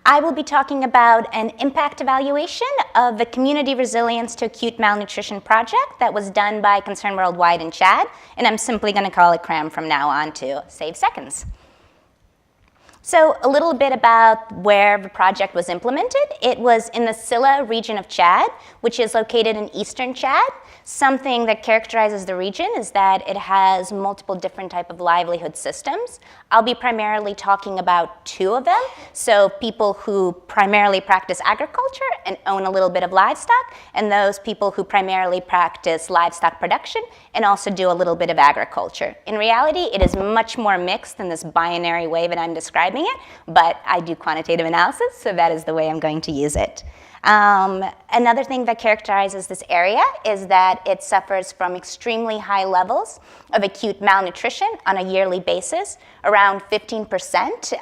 I will be talking about an impact evaluation of the Community Resilience to Acute Malnutrition project that was done by Concern Worldwide in Chad, and I'm simply going to call it CRAM from now on to save seconds. So a little bit about where the project was implemented. It was in the Silla region of Chad, which is located in eastern Chad. Something that characterizes the region is that it has multiple different type of livelihood systems. I'll be primarily talking about two of them. So people who primarily practice agriculture and own a little bit of livestock, and those people who primarily practice livestock production and also do a little bit of agriculture. In reality, it is much more mixed than this binary way that I'm describing it, but I do quantitative analysis, so that is the way I'm going to use it. Another thing that characterizes this area is that it suffers from extremely high levels of acute malnutrition on a yearly basis, around 15%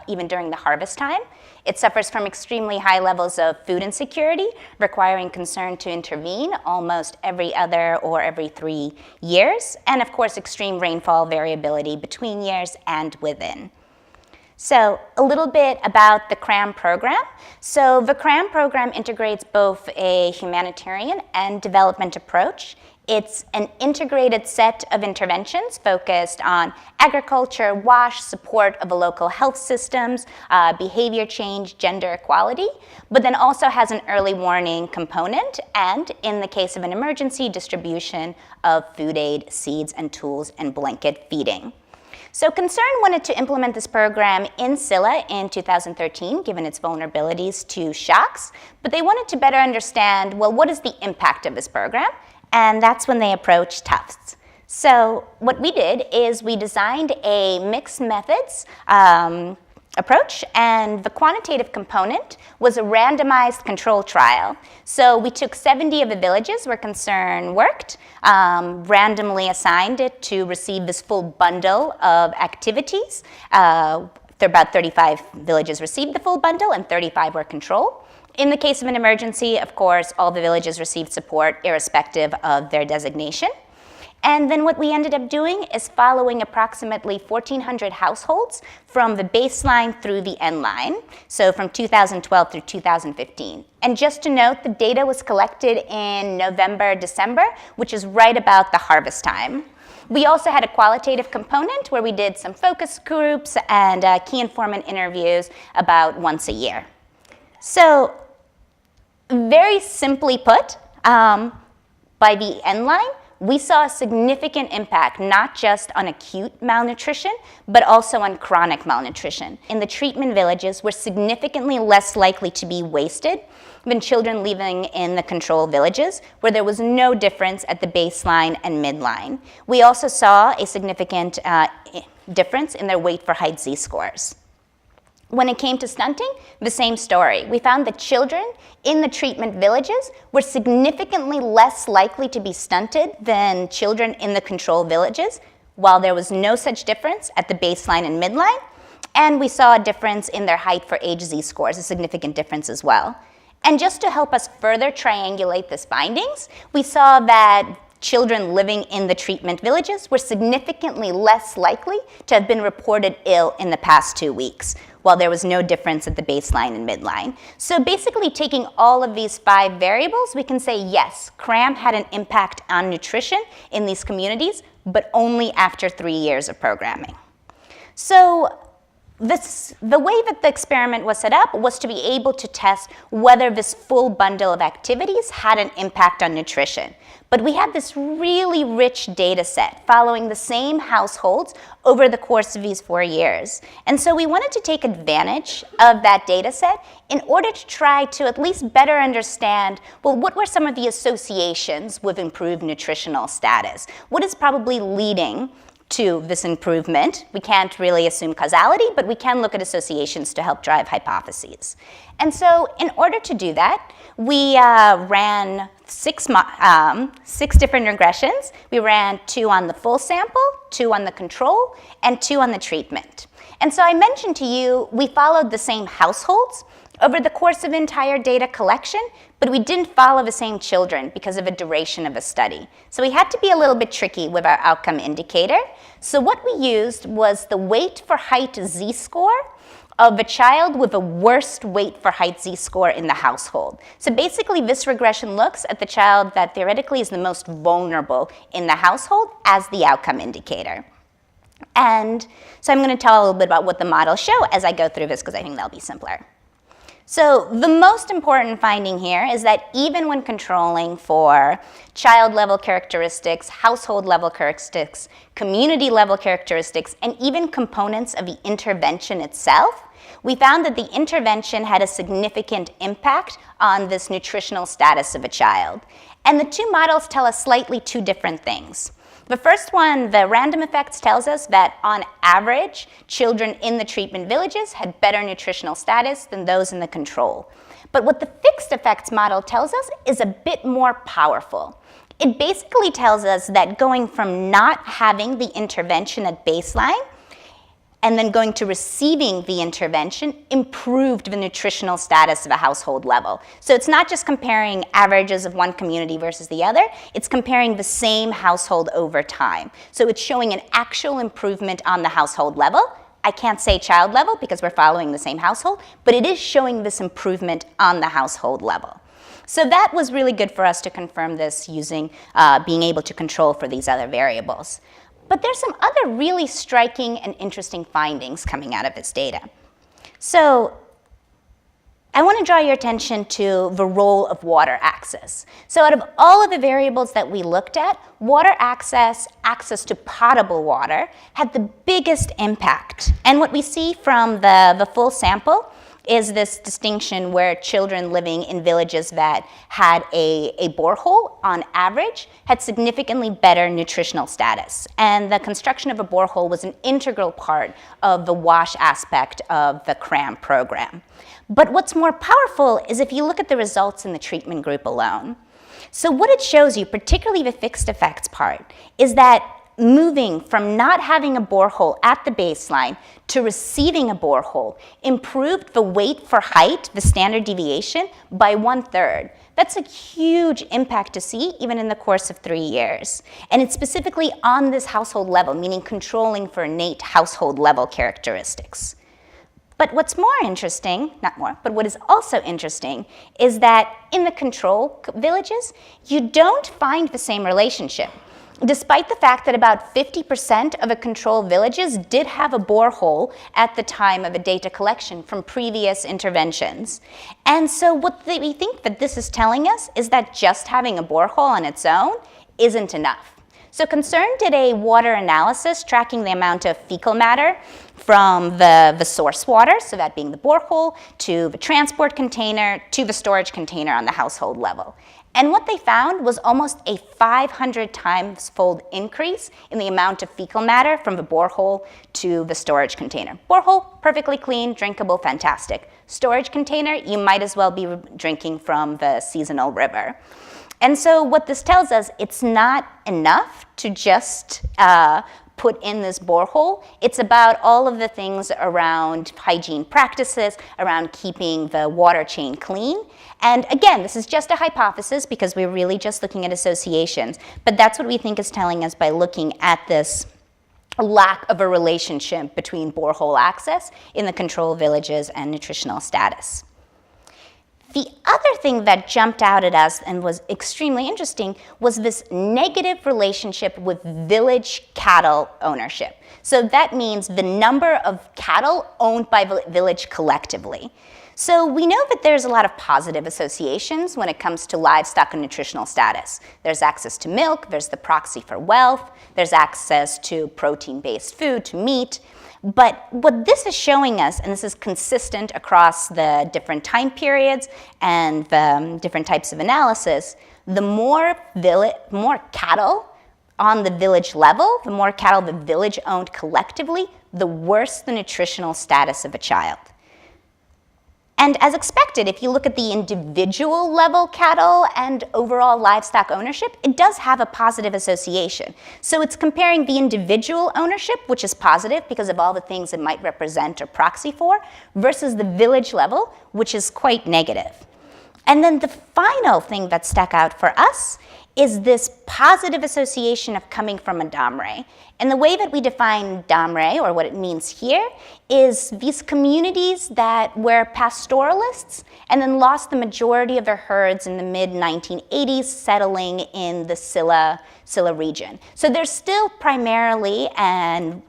even during the harvest time. It suffers from extremely high levels of food insecurity, requiring concern to intervene almost every other or every 3 years, and of course extreme rainfall variability between years and within. So a little bit about the CRAM program. So the CRAM program integrates both a humanitarian and development approach. It's an integrated set of interventions focused on agriculture, WASH, support of the local health systems, behavior change, gender equality, but then also has an early warning component and, in the case of an emergency, distribution of food aid, seeds and tools, and blanket feeding. So Concern wanted to implement this program in Silla in 2013, given its vulnerabilities to shocks, but they wanted to better understand, well, what is the impact of this program? And that's when they approached Tufts. So what we did is we designed a mixed methods approach, and the quantitative component was a randomized control trial. So we took 70 of the villages where Concern worked, randomly assigned it to receive this full bundle of activities. About 35 villages received the full bundle and 35 were control. In the case of an emergency, of course, all the villages received support irrespective of their designation. And then what we ended up doing is following approximately 1,400 households from the baseline through the end line, so from 2012 through 2015. And just to note, the data was collected in November, December, which is right about the harvest time. We also had a qualitative component where we did some focus groups and key informant interviews about once a year. So very simply put, by the end line, we saw a significant impact, not just on acute malnutrition, but also on chronic malnutrition. In the treatment villages, we're significantly less likely to be wasted than children living in the control villages, where there was no difference at the baseline and midline. We also saw a significant difference in their weight for height Z-scores. When it came to stunting, the same story. We found that children in the treatment villages were significantly less likely to be stunted than children in the control villages, while there was no such difference at the baseline and midline. And we saw a difference in their height for age Z-scores, a significant difference as well. And just to help us further triangulate these findings, we saw that children living in the treatment villages were significantly less likely to have been reported ill in the past 2 weeks, while there was no difference at the baseline and midline. So basically taking all of these 5 variables, we can say, yes, CRAM had an impact on nutrition in these communities, but only after 3 years of programming. So the way that the experiment was set up was to be able to test whether this full bundle of activities had an impact on nutrition. But we had this really rich data set following the same households over the course of these 4 years. And so we wanted to take advantage of that data set in order to try to at least better understand, well, what were some of the associations with improved nutritional status? What is probably leading to this improvement? We can't really assume causality, but we can look at associations to help drive hypotheses. And so in order to do that, we ran 6 different regressions. We ran 2 on the full sample, 2 on the control, and 2 on the treatment. And so I mentioned to you, we followed the same households over the course of entire data collection, but we didn't follow the same children because of the duration of the study. So we had to be a little bit tricky with our outcome indicator. So what we used was the weight for height Z-score of a child with a worst weight for height z-score in the household. So basically, this regression looks at the child that theoretically is the most vulnerable in the household as the outcome indicator. And so I'm going to tell a little bit about what the models show as I go through this, because I think that'll be simpler. So the most important finding here is that even when controlling for child-level characteristics, household-level characteristics, community-level characteristics, and even components of the intervention itself, we found that the intervention had a significant impact on this nutritional status of a child. And the two models tell us slightly two different things. The first one, the random effects, tells us that on average, children in the treatment villages had better nutritional status than those in the control. But what the fixed effects model tells us is a bit more powerful. It basically tells us that going from not having the intervention at baseline and then going to receiving the intervention improved the nutritional status of a household level. So it's not just comparing averages of one community versus the other, it's comparing the same household over time. So it's showing an actual improvement on the household level. I can't say child level because we're following the same household, but it is showing this improvement on the household level. So that was really good for us to confirm this using being able to control for these other variables. But there's some other really striking and interesting findings coming out of this data. So I want to draw your attention to the role of water access. So out of all of the variables that we looked at, water access, access to potable water, had the biggest impact. And what we see from the full sample is this distinction where children living in villages that had a borehole, on average, had significantly better nutritional status. And the construction of a borehole was an integral part of the WASH aspect of the CRAM program. But what's more powerful is if you look at the results in the treatment group alone. So what it shows you, particularly the fixed effects part, is that moving from not having a borehole at the baseline to receiving a borehole improved the weight for height, the standard deviation, by 1/3. That's a huge impact to see even in the course of 3 years. And it's specifically on this household level, meaning controlling for innate household level characteristics. But what's more interesting, not more, but what is also interesting is that in the control villages, you don't find the same relationship. Despite the fact that about 50% of the control villages did have a borehole at the time of a data collection from previous interventions. And so what we think that this is telling us is that just having a borehole on its own isn't enough. So Concern did a water analysis tracking the amount of fecal matter from the source water, so that being the borehole, to the transport container, to the storage container on the household level. And what they found was almost a 500 times fold increase in the amount of fecal matter from the borehole to the storage container. Borehole, perfectly clean, drinkable, fantastic. Storage container, you might as well be drinking from the seasonal river. And so what this tells us, it's not enough to just put in this borehole. It's about all of the things around hygiene practices, around keeping the water chain clean. And again, this is just a hypothesis because we're really just looking at associations. But that's what we think is telling us by looking at this lack of a relationship between borehole access in the control villages and nutritional status. The other thing that jumped out at us and was extremely interesting was this negative relationship with village cattle ownership. So that means the number of cattle owned by the village collectively. So we know that there's a lot of positive associations when it comes to livestock and nutritional status. There's access to milk, there's the proxy for wealth, there's access to protein-based food, to meat. But what this is showing us, and this is consistent across the different time periods and the different types of analysis, the more cattle on the village level, the more cattle the village owned collectively, the worse the nutritional status of a child. And as expected, if you look at the individual level cattle and overall livestock ownership, it does have a positive association. So it's comparing the individual ownership, which is positive because of all the things it might represent or proxy for, versus the village level, which is quite negative. And then the final thing that stuck out for us is this positive association of coming from a damre. And the way that we define damre, or what it means here, is these communities that were pastoralists and then lost the majority of their herds in the mid-1980s, settling in the Silla region. So they're still primarily and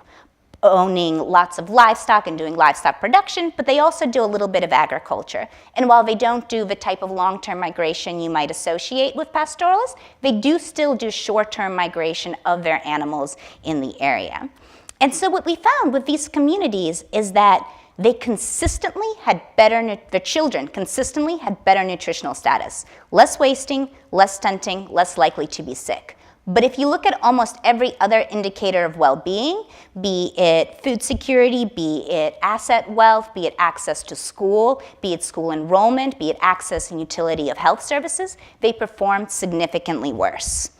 owning lots of livestock and doing livestock production, but they also do a little bit of agriculture. And while they don't do the type of long-term migration you might associate with pastoralists, they do still do short-term migration of their animals in the area. And so what we found with these communities is that they consistently had their children consistently had better nutritional status, less wasting, less stunting, less likely to be sick. But if you look at almost every other indicator of well-being, be it food security, be it asset wealth, be it access to school, be it school enrollment, be it access and utility of health services, they performed significantly worse.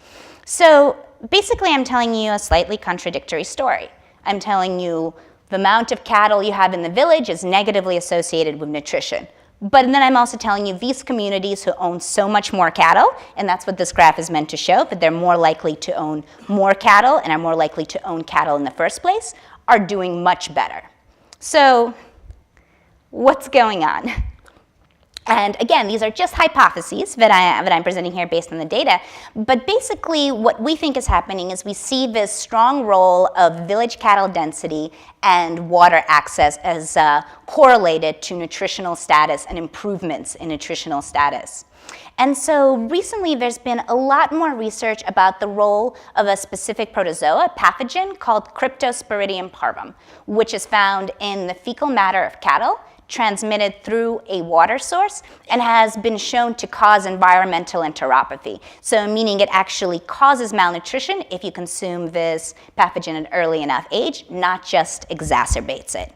So basically, I'm telling you a slightly contradictory story. I'm telling you the amount of cattle you have in the village is negatively associated with nutrition. But then I'm also telling you these communities who own so much more cattle, and that's what this graph is meant to show, that they're more likely to own more cattle and are more likely to own cattle in the first place, are doing much better. So what's going on? And again, these are just hypotheses that I'm presenting here based on the data. But basically, what we think is happening is we see this strong role of village cattle density and water access as correlated to nutritional status and improvements in nutritional status. And so recently, there's been a lot more research about the role of a specific protozoa, pathogen, called Cryptosporidium parvum, which is found in the fecal matter of cattle, transmitted through a water source, and has been shown to cause environmental enteropathy. So meaning it actually causes malnutrition if you consume this pathogen at an early enough age, not just exacerbates it.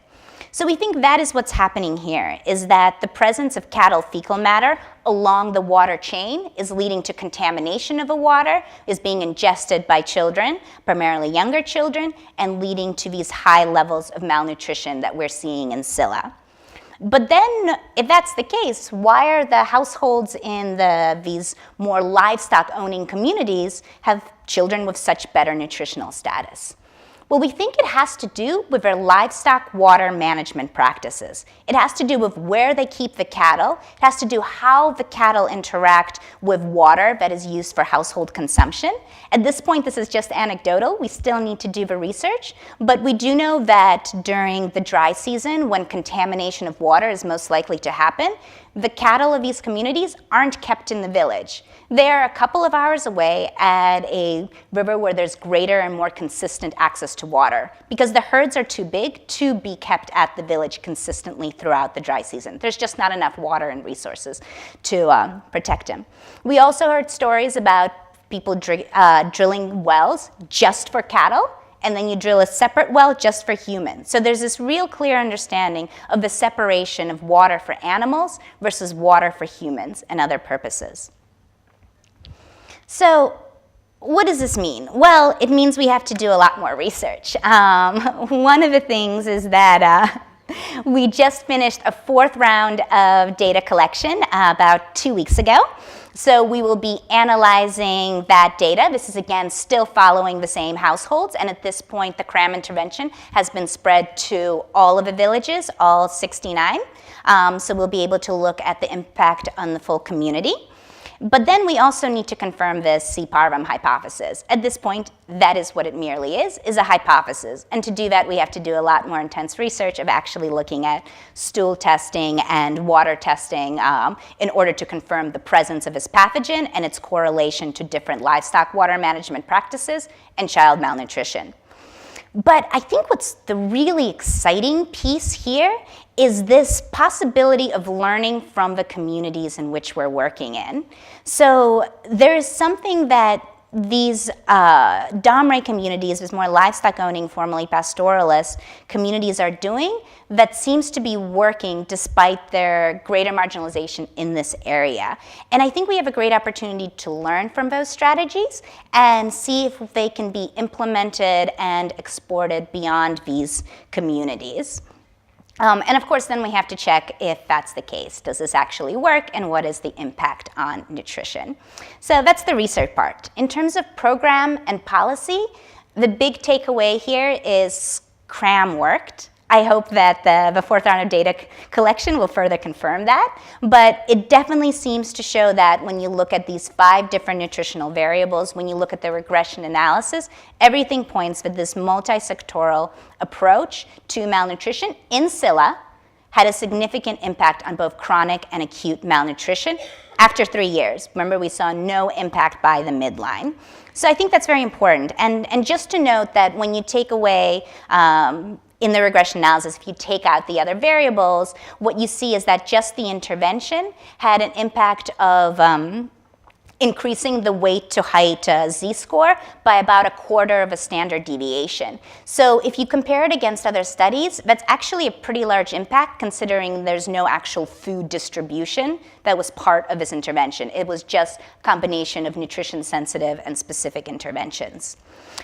So we think that is what's happening here, is that the presence of cattle fecal matter along the water chain is leading to contamination of the water, is being ingested by children, primarily younger children, and leading to these high levels of malnutrition that we're seeing in Silla. But then, if that's the case, why are the households in these more livestock-owning communities have children with such better nutritional status? Well, we think it has to do with their livestock water management practices. It has to do with where they keep the cattle. It has to do how the cattle interact with water that is used for household consumption. At this point, this is just anecdotal. We still need to do the research. But we do know that during the dry season, when contamination of water is most likely to happen, the cattle of these communities aren't kept in the village. They're a couple of hours away at a river where there's greater and more consistent access to water, because the herds are too big to be kept at the village consistently throughout the dry season. There's just not enough water and resources to protect them. We also heard stories about people drilling wells just for cattle, and then you drill a separate well just for humans. So there's this real clear understanding of the separation of water for animals versus water for humans and other purposes. So what does this mean? Well, it means we have to do a lot more research. One of the things is that we just finished a fourth round of data collection about 2 weeks ago. So we will be analyzing that data. This is, again, still following the same households. And at this point, the CRAM intervention has been spread to all of the villages, all 69. So we'll be able to look at the impact on the full community. But then we also need to confirm this C. parvum hypothesis. At this point, that is what it merely is a hypothesis. And to do that, we have to do a lot more intense research of actually looking at stool testing and water testing in order to confirm the presence of this pathogen and its correlation to different livestock water management practices and child malnutrition. But I think what's the really exciting piece here is this possibility of learning from the communities in which we're working in. So there's something that these Domre communities, these more livestock-owning, formerly pastoralist communities are doing that seems to be working despite their greater marginalization in this area. And I think we have a great opportunity to learn from those strategies and see if they can be implemented and exported beyond these communities. And of course, then we have to check if that's the case. Does this actually work, and what is the impact on nutrition? So that's the research part. In terms of program and policy, the big takeaway here is CRAM worked. I hope that the fourth round of data collection will further confirm that, but it definitely seems to show that when you look at these 5 different nutritional variables, when you look at the regression analysis, everything points with this multi-sectoral approach to malnutrition in Scylla had a significant impact on both chronic and acute malnutrition after 3 years. Remember, we saw no impact by the midline. So I think that's very important. And just to note that when you take away in the regression analysis, if you take out the other variables, what you see is that just the intervention had an impact of increasing the weight to height z-score by about 1/4 of a standard deviation. So if you compare it against other studies, that's actually a pretty large impact considering there's no actual food distribution that was part of this intervention. It was just a combination of nutrition sensitive and specific interventions.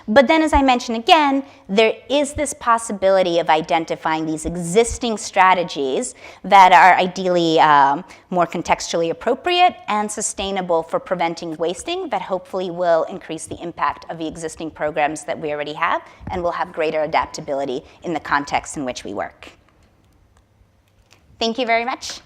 But then, as I mentioned again, there is this possibility of identifying these existing strategies that are ideally more contextually appropriate and sustainable for preventing wasting that hopefully will increase the impact of the existing programs that we already have and will have greater adaptability in the context in which we work. Thank you very much.